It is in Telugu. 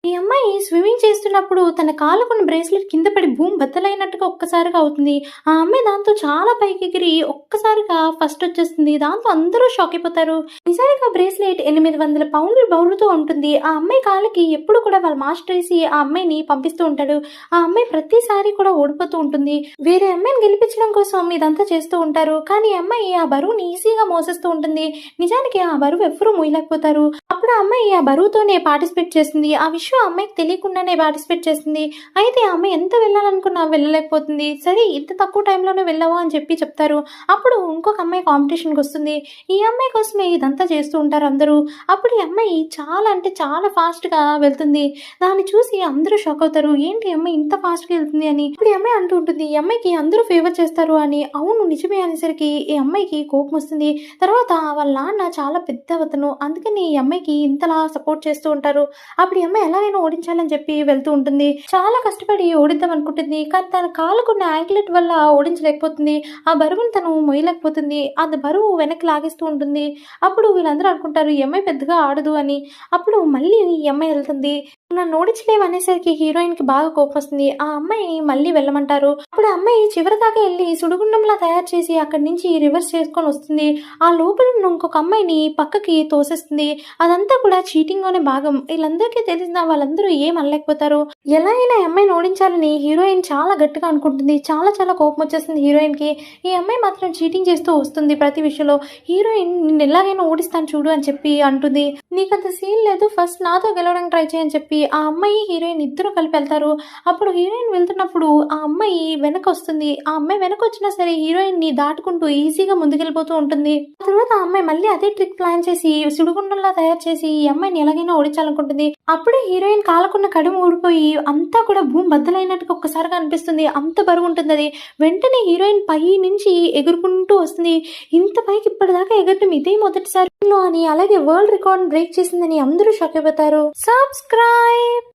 ఈ అమ్మాయి స్విమ్మింగ్ చేస్తున్నప్పుడు తన కాలుకున్న బ్రేస్లెట్ కింద పడి భూమి బద్దలైనట్టుగా ఒక్కసారిగా అవుతుంది. ఆ అమ్మాయి దాంతో చాలా పైకెగిరి ఒక్కసారిగా ఫస్ట్ వచ్చేస్తుంది. దాంతో అందరూ షాక్ అయిపోతారు. నిజానికి ఆ బ్రేస్లెట్ 800 పౌండ్లు బరువుతో ఉంటుంది. ఆ అమ్మాయి కాలికి ఎప్పుడు కూడా వాళ్ళ మాస్టర్ వేసి ఆ అమ్మాయిని పంపిస్తూ ఉంటాడు. ఆ అమ్మాయి ప్రతిసారి కూడా ఓడిపోతూ ఉంటుంది. వేరే అమ్మాయిని గెలిపించడం కోసం ఇదంతా చేస్తూ ఉంటారు. కానీ ఈ అమ్మాయి ఆ బరువుని ఈజీగా మోసేస్తూ ఉంటుంది. నిజానికి ఆ బరువు ఎవ్వరూ మోయలేకపోతారు. అప్పుడు ఆ అమ్మాయి ఆ బరువుతోనే పార్టిసిపేట్ చేస్తుంది. ఆ విషయం ఆ అమ్మాయికి తెలియకుండానే పార్టిసిపేట్ చేస్తుంది. అయితే ఆ అమ్మాయి ఎంత వెళ్ళాలనుకున్నా వెళ్ళలేకపోతుంది. సరే ఇంత తక్కువ టైంలోనే వెళ్ళావా అని చెప్తారు. అప్పుడు ఇంకొక అమ్మాయి కాంపిటీషన్కి వస్తుంది. ఈ అమ్మాయి కోసమే ఇదంతా చేస్తూ ఉంటారు అందరూ. అప్పుడు ఈ అమ్మాయి చాలా అంటే చాలా ఫాస్ట్గా వెళ్తుంది. దాన్ని చూసి అందరూ షాక్ అవుతారు. ఏంటి ఈ అమ్మాయి ఇంత ఫాస్ట్గా వెళ్తుంది అని. ఇప్పుడు ఈ అమ్మాయి అంటూ ఉంటుంది ఈ అమ్మాయికి అందరూ ఫేవర్ చేస్తారు అని. అవును నిజమే అనేసరికి ఈ అమ్మాయికి కోపం వస్తుంది. తర్వాత వాళ్ళ నాన్న చాలా పెద్ద అతను. అందుకని ఈ అమ్మాయికి ఇంతలా సపోర్ట్ చేస్తూ ఉంటారు. అప్పుడు ఈ అమ్మాయి ఎలాగైనా ఓడించాలని చెప్పి వెళ్తూ ఉంటుంది. చాలా కష్టపడి ఓడిద్దాం అనుకుంటుంది. కానీ తన కాలుకున్న యాంక్లెట్ వల్ల ఓడించలేకపోతుంది. ఆ బరువును తను మొయ్యలేకపోతుంది. అది బరువు వెనక్కి లాగేస్తూ ఉంటుంది. అప్పుడు వీళ్ళందరూ అనుకుంటారు ఈ అమ్మాయి పెద్దగా ఆడదు అని. అప్పుడు మళ్ళీ ఈ అమ్మాయి వెళ్తుంది. నన్ను ఓడించలేవు అనేసరికి హీరోయిన్కి బాగా కోపం వస్తుంది. ఆ అమ్మాయిని మళ్ళీ వెళ్ళమంటారు. అప్పుడు ఆ అమ్మాయి చివరి దాకా వెళ్ళి సుడిగుండంలా తయారు చేసి అక్కడి నుంచి రివర్స్ చేసుకొని వస్తుంది. ఆ లోపల ఉన్న ఇంకొక అమ్మాయిని పక్కకి తోసేస్తుంది. అదంతా కూడా చీటింగ్ లోనే భాగం. వీళ్ళందరికీ తెలిసిన వాళ్ళందరూ ఏం అనలేకపోతారు. ఎలా అయినా ఈ అమ్మాయిని ఓడించాలని హీరోయిన్ చాలా గట్టిగా అనుకుంటుంది. చాలా చాలా కోపం వచ్చేస్తుంది హీరోయిన్ కి. ఈ అమ్మాయి మాత్రం చీటింగ్ చేస్తూ వస్తుంది ప్రతి విషయంలో. హీరోయిన్ నిన్ను ఎలాగైనా ఓడిస్తాను చూడు అని చెప్పి అంటుంది. నీకంత సీన్ లేదు, ఫస్ట్ నాతో గెలవడానికి ట్రై చేయని చెప్పి ఆ అమ్మాయి హీరోయిన్ ఇద్దరు కలిపి వెళ్తారు. అప్పుడు హీరోయిన్ వెళ్తున్నప్పుడు ఆ అమ్మాయి వెనక వస్తుంది. ఆ అమ్మాయి వెనక వచ్చినా సరే హీరోయిన్ ని దాటుకుంటూ ఈజీగా ముందుకెళ్ళిపోతూ ఉంటుంది. ఆ తర్వాత ఆ అమ్మాయి మళ్ళీ అదే ట్రిక్ ప్లాన్ చేసి సుడిగుండంలా తయారు చేసి ఈ అమ్మాయిని ఎలాగైనా ఓడించాలనుకుంటుంది. అప్పుడే హీరోయిన్ కాలకున్న కడుము ఊడిపోయి అంతా కూడా భూమి బద్దలైనట్టుగా ఒక్కసారిగా అనిపిస్తుంది. అంత బరువు ఉంటుంది అది. వెంటనే హీరోయిన్ పై నుంచి ఎగురుకుంటూ వస్తుంది. ఇంత పైకి ఇప్పటిదాకా ఎగరటం ఇదే మొదటిసారి అని, అలాగే వరల్డ్ రికార్డ్ బ్రేక్ చేసిందని అందరూ షాక్ అయిపోతారు. సబ్స్క్రైబ్.